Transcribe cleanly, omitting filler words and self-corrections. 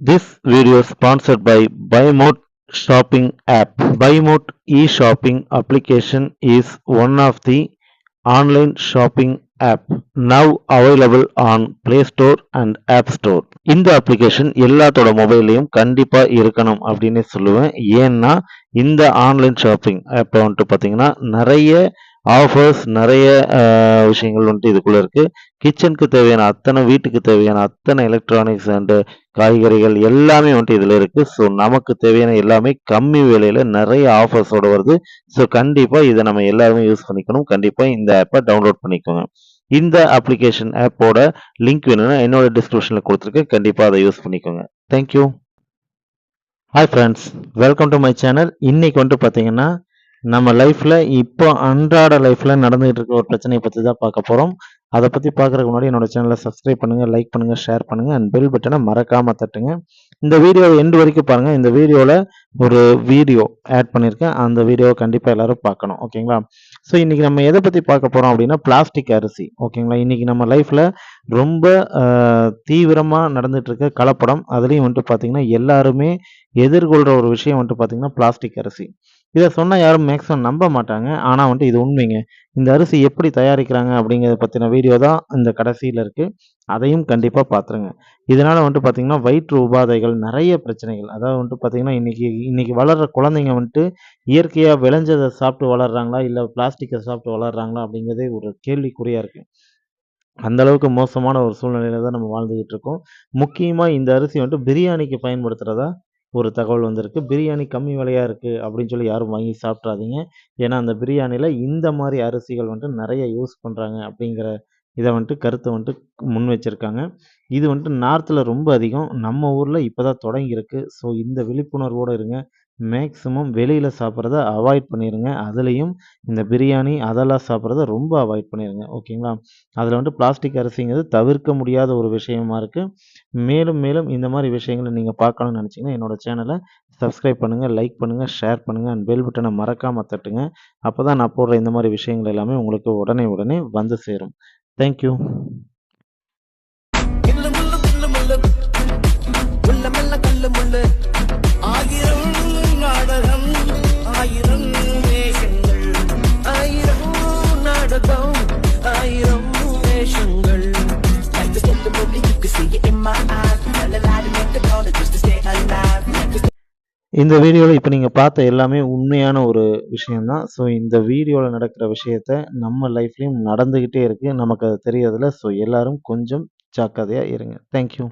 This video is sponsored by BuyMote shopping app. BuyMote e-shopping application is one of the online shopping app now available on Play Store and App Store. இந்த application எல்லாத்தோட மொபைல்லையும் கண்டிப்பா இருக்கணும் அப்படின்னு சொல்லுவேன். ஏன்னா இந்த online shopping ஆப்பை வந்துட்டு பார்த்தீங்கன்னா நிறைய ஆஃபர்ஸ் நிறைய விஷயங்கள் வந்துட்டு இதுக்குள்ள இருக்கு. கிச்சனுக்கு தேவையான அத்தனை வீட்டுக்கு தேவையான அத்தனை எலக்ட்ரானிக்ஸ் அண்டு காய்கறிகள் எல்லாமே வந்துட்டு இதில் இருக்கு. ஸோ நமக்கு தேவையான எல்லாமே கம்மி விலையில நிறைய ஆஃபர்ஸோட வருது. ஸோ கண்டிப்பா இதை நம்ம எல்லாருமே யூஸ் பண்ணிக்கணும். கண்டிப்பா இந்த ஆப்பை டவுன்லோட் பண்ணிக்கோங்க. இந்த அப்ளிகேஷன் ஆப்போட லிங்க் வேணும்னா என்னோட டிஸ்கிரிப்ஷன்ல கொடுத்துருக்கேன். கண்டிப்பா அதை யூஸ் பண்ணிக்கோங்க. Thank you. Hi friends, welcome to my channel. இன்னைக்கு வந்துட்டு பார்த்தீங்கன்னா நம்ம லைஃப்ல இப்போ அன்றாட லைஃப்ல நடந்துகிட்டு இருக்க ஒரு பிரச்சனையை பற்றி தான் பார்க்க போகிறோம். அதை பற்றி பார்க்குறதுக்கு முன்னாடி என்னோட சேனலை சப்ஸ்கிரைப் பண்ணுங்கள், லைக் பண்ணுங்கள், ஷேர் பண்ணுங்கள் அண்ட் பெல் பட்டனை மறக்காமல் தட்டுங்க. இந்த வீடியோவை எண்டு வரைக்கும் பாருங்கள். இந்த வீடியோவில் ஒரு வீடியோ ஆட் பண்ணியிருக்கேன். அந்த வீடியோவை கண்டிப்பாக எல்லாரும் பார்க்கணும். ஓகேங்களா? ஸோ இன்றைக்கி நம்ம எதை பற்றி பார்க்க போகிறோம் அப்படின்னா பிளாஸ்டிக் அரிசி. ஓகேங்களா? இன்றைக்கி நம்ம லைஃப்பில் ரொம்ப தீவிரமாக நடந்துட்டு இருக்க கலப்படம். அதுலேயும் வந்துட்டு பார்த்தீங்கன்னா எல்லாருமே எதிர்கொள்கிற ஒரு விஷயம் வந்துட்டு பார்த்தீங்கன்னா பிளாஸ்டிக் அரிசி. இதை சொன்னால் யாரும் மேக்ஸிமம் நம்ப மாட்டாங்க. ஆனால் வந்துட்டு இது உண்மைங்க. இந்த அரிசி எப்படி தயாரிக்கிறாங்க அப்படிங்கிறத பற்றின வீடியோ தான் இந்த கடைசியில் இருக்குது. அதையும் கண்டிப்பாக பார்த்துருங்க. இதனால் வந்துட்டு பார்த்தீங்கன்னா வயிற்று உபாதைகள் நிறைய பிரச்சனைகள். அதாவது வந்துட்டு பார்த்தீங்கன்னா இன்னைக்கு வளர்கிற குழந்தைங்க வந்துட்டு இயற்கையாக விளைஞ்சதை சாப்பிட்டு வளர்கிறாங்களா இல்லை பிளாஸ்டிக்கை சாப்பிட்டு வளர்கிறாங்களா அப்படிங்கிறதே ஒரு கேள்விக்குறியாக இருக்குது. அந்த அளவுக்கு மோசமான ஒரு சூழ்நிலையில தான் நம்ம வாழ்ந்துகிட்டு இருக்கோம். முக்கியமா இந்த அரிசி வந்துட்டு பிரியாணிக்கு பயன்படுத்துறதா ஒரு தகவல் வந்திருக்கு. பிரியாணி கம்மி விலையா இருக்கு அப்படின்னு சொல்லி யாரும் வாங்கி சாப்பிட்றாதீங்க. ஏன்னா அந்த பிரியாணில இந்த மாரி அரிசிகள் வந்துட்டு நெறைய யூஸ் பண்றாங்க அப்படிங்கிற இத வந்துட்டு கருத்த வந்துட்டு முன் வச்சிருக்காங்க. இது வந்துட்டு நார்த்ல ரொம்ப அதிகம். நம்ம ஊர்ல இப்ப தான் தொடங்கியிருக்கு. ஸோ இந்த விழிப்புணர்வோட இருங்க. மேக்ஸிமம் வெளியில சாப்பிட்றத அவாய்ட் பண்ணிருங்க. அதுலயும் இந்த பிரியாணி அதெல்லாம் சாப்பிட்றத ரொம்ப அவாய்ட் பண்ணிருங்க. ஓகேங்களா? அதில வந்துட்டு பிளாஸ்டிக் அரிசிங்கிறது தவிர்க்க முடியாத ஒரு விஷயமா இருக்கு. மேலும் மேலும் இந்த மாரி விஷயங்கள நீங்க பார்க்கணும்னு நெனச்சீங்கன்னா, என்னோட சேனல சப்ஸ்கிரைப் பண்ணுங்க, லைக் பண்ணுங்க, ஷேர் பண்ணுங்க அண்ட் பெல் பட்டன மறக்காம தட்டுங்க. அப்பதான் நான் போடுற இந்த மாரி விஷயங்கள் எல்லாமே உங்களுக்கு உடனே உடனே வந்து சேரும். Thank you. கில்லு முள்ளு தில்லு முள்ளு முள்ள மெல்ல கல்லு முள்ளு ஆயிரம் நாடகம் ஆயிரம் வேஷங்கள் ஆயிரம் நாடகம் ஆயிரம் வேஷங்கள் Like the step of movie, you can see it in my eyes. Tell a lie to make the call just to stay alive. இந்த வீடியோல இப்ப நீங்க பார்த்த எல்லாமே உண்மையான ஒரு விஷயம் தான். ஸோ இந்த வீடியோல நடக்கிற விஷயத்த நம்ம லைஃப்லயும் நடந்துகிட்டே இருக்கு. நமக்கு அது தெரியறதில்ல. ஸோ எல்லாரும் கொஞ்சம் ஜாக்கிரதையா இருங்க. Thank you.